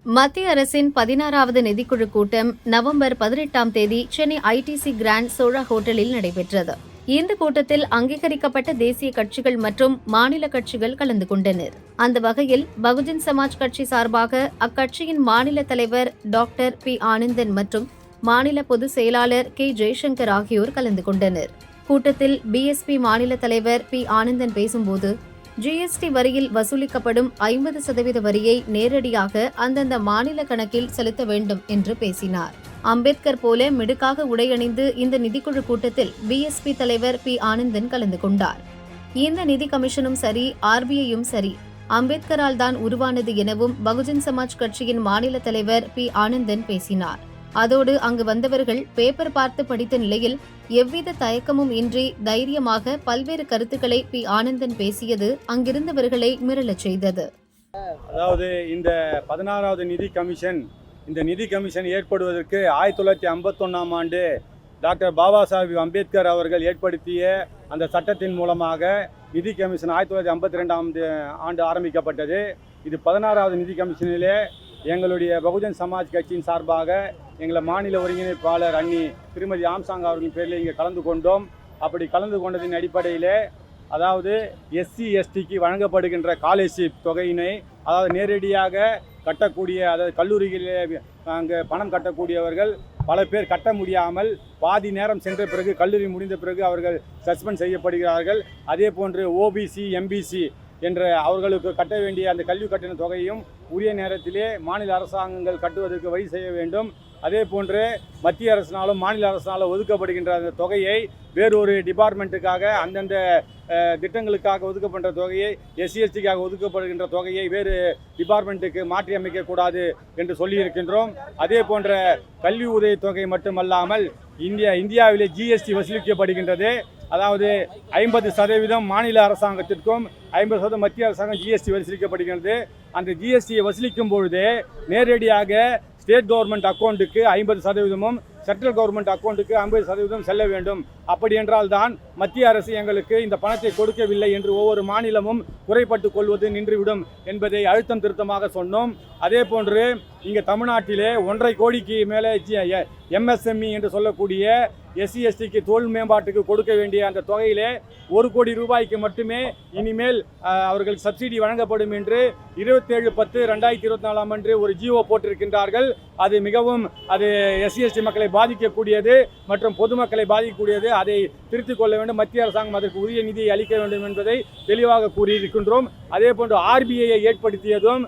மத்திய அரசின் 16வது நிதிக்குழு கூட்டம் நவம்பர் 18ஆம் தேதி சென்னை ஐடிசி கிராண்ட் சோழா ஹோட்டலில் நடைபெற்றது. இந்த கூட்டத்தில் அங்கீகரிக்கப்பட்ட தேசிய கட்சிகள் மற்றும் மாநில கட்சிகள் கலந்து கொண்டனர். அந்த வகையில் பகுஜன் சமாஜ் கட்சி சார்பாக அக்கட்சியின் மாநில தலைவர் டாக்டர் பி. ஆனந்தன் மற்றும் மாநில பொதுச் செயலாளர் கே. ஜெய்சங்கர் ஆகியோர் கலந்து கொண்டனர். கூட்டத்தில் பிஎஸ்பி மாநில தலைவர் பி. ஆனந்தன் பேசும்போது, ஜிஎஸ்டி வரியில் வசூலிக்கப்படும் 50% வரியை நேரடியாக அந்தந்த மாநில கணக்கில் செலுத்த வேண்டும் என்று பேசினார். அம்பேத்கர் போல மிடுக்காக உடையணிந்து இந்த நிதிக்குழு கூட்டத்தில் பிஎஸ்பி தலைவர் பி. ஆனந்தன் கலந்து கொண்டார். இந்த நிதி கமிஷனும் சரி, ஆர்பிஐயும் சரி, அம்பேத்கரால் தான் உருவானது எனவும் பகுஜன் சமாஜ் கட்சியின் மாநில தலைவர் பி. ஆனந்தன் பேசினார். அதோடு அங்கு வந்தவர்கள் பேப்பர் பார்த்து படித்த நிலையில் எவ்வித தயக்கமும் இன்றி தைரியமாக பல்வேறு கருத்துக்களை பி. ஆனந்தன் பேசியது அங்கிருந்தவர்களை மிரளச் செய்தது. அதாவது இந்த 16வது நிதி கமிஷன் ஏற்படுவதற்கு 1951ஆம் ஆண்டு டாக்டர் பாபா சாஹிப் அம்பேத்கர் அவர்கள் ஏற்படுத்திய அந்த சட்டத்தின் மூலமாக நிதி கமிஷன் 1952ஆம் ஆண்டு ஆரம்பிக்கப்பட்டது. இது 16வது நிதி கமிஷனிலே எங்களுடைய பகுஜன் சமாஜ் கட்சியின் சார்பாக எங்களை மாநில ஒருங்கிணைப்பாளர் அண்ணி திருமதி ஆம்சாங் அவர்களின் பேரில் இங்கே கலந்து கொண்டோம். அப்படி கலந்து கொண்டதின் அடிப்படையிலே, அதாவது எஸ்சி எஸ்டிக்கு வழங்கப்படுகின்ற ஸ்காலர்ஷிப் தொகையினை, அதாவது நேரடியாக கட்டக்கூடிய, அதாவது கல்லூரிகளிலே அங்கே பணம் கட்டக்கூடியவர்கள் பல பேர் கட்ட முடியாமல் பாதி நேரம் சென்ற பிறகு, கல்லூரி முடிந்த பிறகு அவர்கள் சஸ்பெண்ட் செய்யப்படுகிறார்கள். அதே போன்று ஓபிசி எம்பிசி என்ற அவர்களுக்கு கட்ட வேண்டிய அந்த கல்வி கட்டண தொகையும் உரிய நேரத்திலே மாநில அரசாங்கங்கள் கட்டுவதற்கு வழி செய்ய வேண்டும். அதே போன்று மத்திய அரசினாலும் மாநில அரசினாலும் ஒதுக்கப்படுகின்ற அந்த தொகையை வேறொரு டிபார்ட்மெண்ட்டுக்காக, அந்தந்த திட்டங்களுக்காக ஒதுக்கப்படுற தொகையை, எஸ்சிஎஸ்டிக்காக ஒதுக்கப்படுகின்ற தொகையை வேறு டிபார்ட்மெண்ட்டுக்கு மாற்றி அமைக்கக்கூடாது என்று சொல்லியிருக்கின்றோம். அதே போன்ற கல்வி உதவித்தொகை மட்டுமல்லாமல் இந்தியாவிலே ஜிஎஸ்டி வசூலிக்கப்படுகின்றது. அதாவது 50% மாநில அரசாங்கத்திற்கும் 50% மத்திய அரசாங்கம் ஜிஎஸ்டி வசூலிக்கப்படுகிறது. அந்த ஜிஎஸ்டியை வசூலிக்கும் பொழுது நேரடியாக ஸ்டேட் கவர்மெண்ட் அக்கௌண்ட்டுக்கு 50%ம், சென்ட்ரல் கவர்மெண்ட் அக்கௌண்ட்டுக்கு 50% செல்ல வேண்டும். அப்படி என்றால் தான் மத்திய அரசு எங்களுக்கு இந்த பணத்தை கொடுக்கவில்லை என்று ஒவ்வொரு மாநிலமும் குறைப்பட்டு கொள்வது நின்றுவிடும் என்பதை அழுத்தம் திருத்தமாக சொன்னோம். அதே போன்று இங்கே தமிழ்நாட்டிலே 1.5 கோடிக்கு மேலே எம்எஸ்எம்இ என்று சொல்லக்கூடிய எஸ்சி எஸ்டிக்கு தொழில் மேம்பாட்டுக்கு கொடுக்க வேண்டிய அந்த தொகையிலே 1 கோடி ரூபாய்க்கு மட்டுமே இனிமேல் அவர்களுக்கு சப்சிடி வழங்கப்படும் என்று 27/10/2024 அன்று ஒரு ஜிஓ போட்டிருக்கின்றார்கள். அது மிகவும் எஸ்சி எஸ்டி மக்களை பாதிக்கக்கூடியது மற்றும் பொதுமக்களை பாதிக்கக்கூடியது. அதை திருத்திக் கொள்ள வேண்டும். மத்திய அரசாங்கம் அதற்கு உரிய நிதியை அளிக்க வேண்டும் என்பதை தெளிவாக கூறியிருக்கின்றோம். அதே போன்று ஆர்பிஐயை ஏற்படுத்தியதும்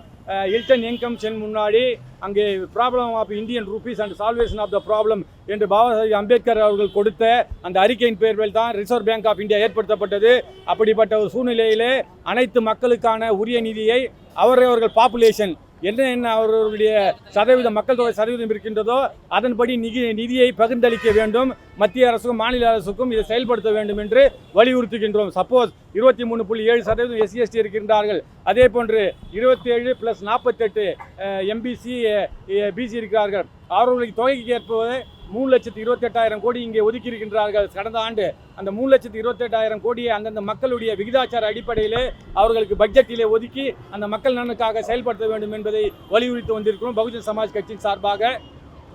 ஹில்டன் இன்கம் சென் முன்னாடி அங்கே problem of Indian rupees and salvation of the problem என்று பாபா சாஹிப் அம்பேத்கர் அவர்கள் கொடுத்த அந்த அறிக்கையின் பேரில் தான் ரிசர்வ் பேங்க் ஆஃப் இந்தியா ஏற்படுத்தப்பட்டது. அப்படிப்பட்ட ஒரு சூழ்நிலையிலே அனைத்து மக்களுக்கான உரிய நிதியை அவரவர்கள் பாப்புலேஷன் என்ன அவர்களுடைய மக்கள் தொகை சதவீதம் இருக்கின்றதோ அதன்படி நிதியை பகிர்ந்தளிக்க வேண்டும். மத்திய அரசுக்கும் மாநில அரசுக்கும் இதை செயல்படுத்த வேண்டும் என்று வலியுறுத்துகின்றோம். சப்போஸ் 23.7% எஸ்சி எஸ்டி இருக்கின்றார்கள். அதே போன்று 27 + 48 எம்பிசி பிசி இருக்கிறார்கள். அவர்களுக்கு தொகைக்கு ஏற்ப 3,28,000 கோடி இங்கே ஒதுக்கி இருக்கின்றார்கள் கடந்த ஆண்டு. அந்த 3,28,000 கோடியை அந்தந்த மக்களுடைய விகிதாச்சார அடிப்படையிலே அவர்களுக்கு பட்ஜெட்டிலே ஒதுக்கி அந்த மக்கள் நலனுக்காக செயல்படுத்த வேண்டும் என்பதை வலியுறுத்தி வந்திருக்கிறோம் பகுஜன் சமாஜ் கட்சியின் சார்பாக.